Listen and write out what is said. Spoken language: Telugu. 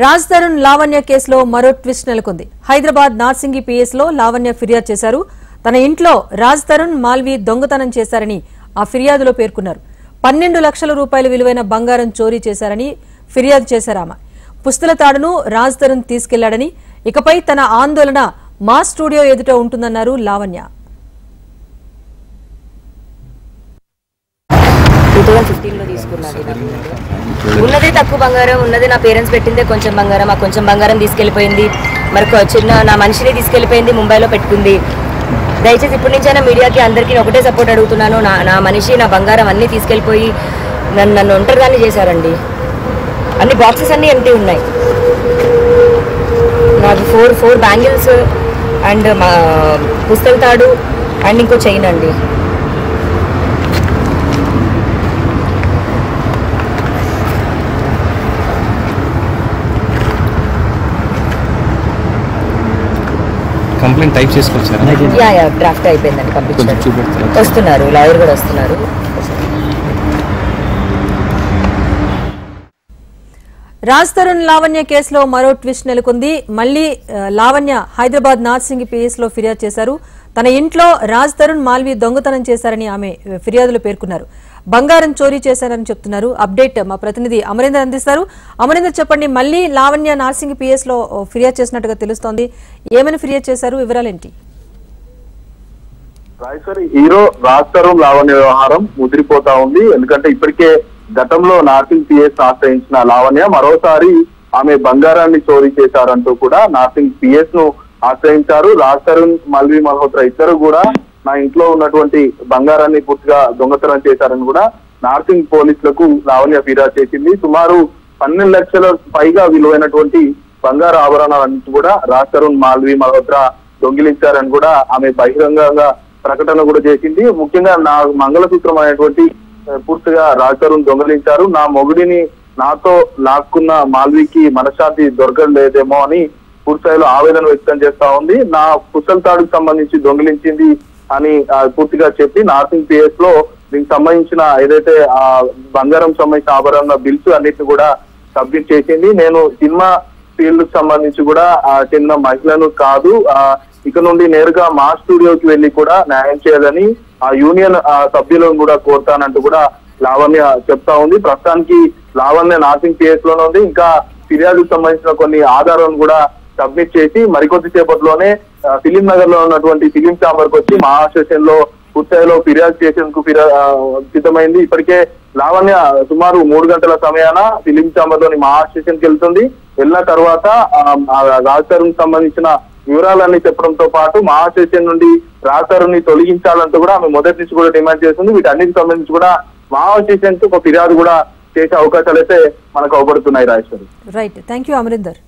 రాజ్ తరుణ్ లావణ్య కేసులో మరో ట్విస్ట్ నెలకొంది. హైదరాబాద్ నార్సింగి పిఎస్ లో లావణ్య ఫిర్యాదు చేశారు. తన ఇంట్లో రాజ్ తరుణ్ మాల్వి దొంగతనం చేశారని ఆ ఫిర్యాదులో పేర్కొన్నారు. 12 లక్షల రూపాయల విలువైన బంగారం చోరీ చేశారని ఫిర్యాదు చేశారామె. పుస్తల తాడును రాజ్ తరుణ్ తీసుకెళ్లాడని, ఇకపై తన ఆందోళన మా స్టూడియో ఎదుట ఉంటుందన్నారు లావణ్య. 2015లో తీసుకున్నది. ఉన్నది తక్కువ బంగారం, ఉన్నది నా పేరెంట్స్ పెట్టిందే కొంచెం బంగారం. ఆ కొంచెం బంగారం తీసుకెళ్లిపోయింది. మరి చిన్న నా మనిషిని తీసుకెళ్లిపోయింది, ముంబైలో పెట్టుకుంది. దయచేసి ఇప్పటి నుంచైనా మీడియాకి అందరికీ ఒకటే సపోర్ట్ అడుగుతున్నాను. నా మనిషి నా బంగారం అన్నీ తీసుకెళ్లిపోయి నన్ను ఒంటరిదాన్ని చేశారండి. అన్ని బాక్సెస్ అన్నీ ఎంటీ ఉన్నాయి. నాకు ఫోర్ బ్యాంగిల్స్ అండ్ మా పుస్తల తాడు అండ్ ఇంకో చైన్ అండి. కంప్లైంట్ టైప్ చేసుకోవచ్చారా? యా డ్రాఫ్ట్ అయిపోయిందండి, పంపించారు. వస్తున్నారు, లాయర్ కూడా వస్తున్నారు. రాజ్ తరుణ్ లావణ్య కేసులో మరో ట్విస్ట్ నెలకొంది. మళ్లీ లావణ్య హైదరాబాద్ నార్సింగి పిఎస్ లో ఫిర్యాదు చేశారు. తన ఇంట్లో రాజ్ తరుణ్ మాల్వి దొంగతనం చేశారని ఆమె ఫిర్యాదులో పేర్కొన్నారు. బంగారం చోరీ చేశారని చెప్తున్నారు. అప్డేట్ మా ప్రతినిధి అమరేందర్ అందిస్తారు. అమరేందర్, చెప్పండి, మళ్లీ లావణ్య నార్సింగి పిఎస్ లో ఫిర్యాదు చేసినట్టుగా తెలుస్తోంది. ఏమైనా ఫిర్యాదు చేశారు, వివరాలేంటి? హీరో రాజ్ తరుణ్ లావణ్య వ్యవహారం ముదిరిపోతా ఉంది. ఎందుకంటే ఇప్పటికే గతంలో నార్సింగ్ పిఎస్ ఆశ్రయించిన లావణ్య మరోసారి ఆమె బంగారాన్ని చోరీ చేశారంటూ కూడా నార్సింగ్ పిఎస్ ను ఆశ్రయించారు. రాజ్ తరుణ్, మాల్వి మల్హోత్రా ఇద్దరు కూడా నా ఇంట్లో ఉన్నటువంటి బంగారాన్ని పూర్తిగా దొంగతనం చేశారని కూడా నార్సింగ్ పోలీసులకు లావణ్య ఫిర్యాదు చేసింది. సుమారు 12 లక్షల పైగా విలువైనటువంటి బంగారు ఆభరణాలన్నీ కూడా రాజ్ తరుణ్, మాల్వి మల్హోత్రా దొంగిలించారని కూడా ఆమె బహిరంగంగా ప్రకటన కూడా చేసింది. ముఖ్యంగా నా మంగళసూత్రం అనేటువంటి పూర్తిగా రాజ్ తరుణ్ దొంగిలించారు. నా మొగుడిని నాతో లాక్కున్న మాల్వికి మనశ్శాంతి దొరకలేదేమో అని పూర్తిస్థాయిలో ఆవేదన వ్యక్తం చేస్తా ఉంది. నా పుస్తల తాడుకు సంబంధించి దొంగిలించింది అని పూర్తిగా చెప్పి నార్సింగ్ పిఎస్ లో దీనికి సంబంధించిన ఏదైతే ఆ బంగారం సంబంధించిన ఆభరణ బిల్స్ అన్నిటిని కూడా సబ్మిట్ చేసింది. నేను సినిమా ఫీల్డ్ కు సంబంధించి కూడా చెందిన మహిళను కాదు, ఇక నుండి నేరుగా మా స్టూడియోకి వెళ్లి కూడా న్యాయం చేయాలని ఆ యూనియన్ సభ్యులను కూడా కోరుతానంటూ కూడా లావణ్య చెప్తా ఉంది. ప్రస్తుతానికి లావణ్య నార్సింగ్ పిఎస్ లోనే ఉంది. ఇంకా ఫిర్యాదుకు సంబంధించిన కొన్ని ఆధారాలను కూడా సబ్మిట్ చేసి మరికొద్ది సేపట్లోనే ఫిలిం నగర్ లో ఉన్నటువంటి ఫిలిం ఛాంబర్ కు వచ్చి మహా స్టేషన్ లో పూర్తిలో ఫిర్యాదు చేసేందుకు సిద్ధమైంది. ఇప్పటికే లావణ్య సుమారు 3 గంటల సమయాన ఫిలిం ఛాంబర్ లోని మహా స్టేషన్ కి వెళ్తుంది. వెళ్ళిన తర్వాత రాజ్ తరుణ్ సంబంధించిన వివరాలన్నీ చెప్పడంతో పాటు మహా స్టేషన్ నుండి రాజ్ తరుణ్ ని తొలగించాలంటూ కూడా ఆమె మొదటి నుంచి కూడా డిమాండ్ చేస్తుంది. వీటన్నిటికి సంబంధించి కూడా మహా స్టేషన్ కు ఒక ఫిర్యాదు కూడా చేసే అవకాశాలు అయితే మనకు అవపడుతున్నాయి. Rajeshwari. Right, thank you Amarinder.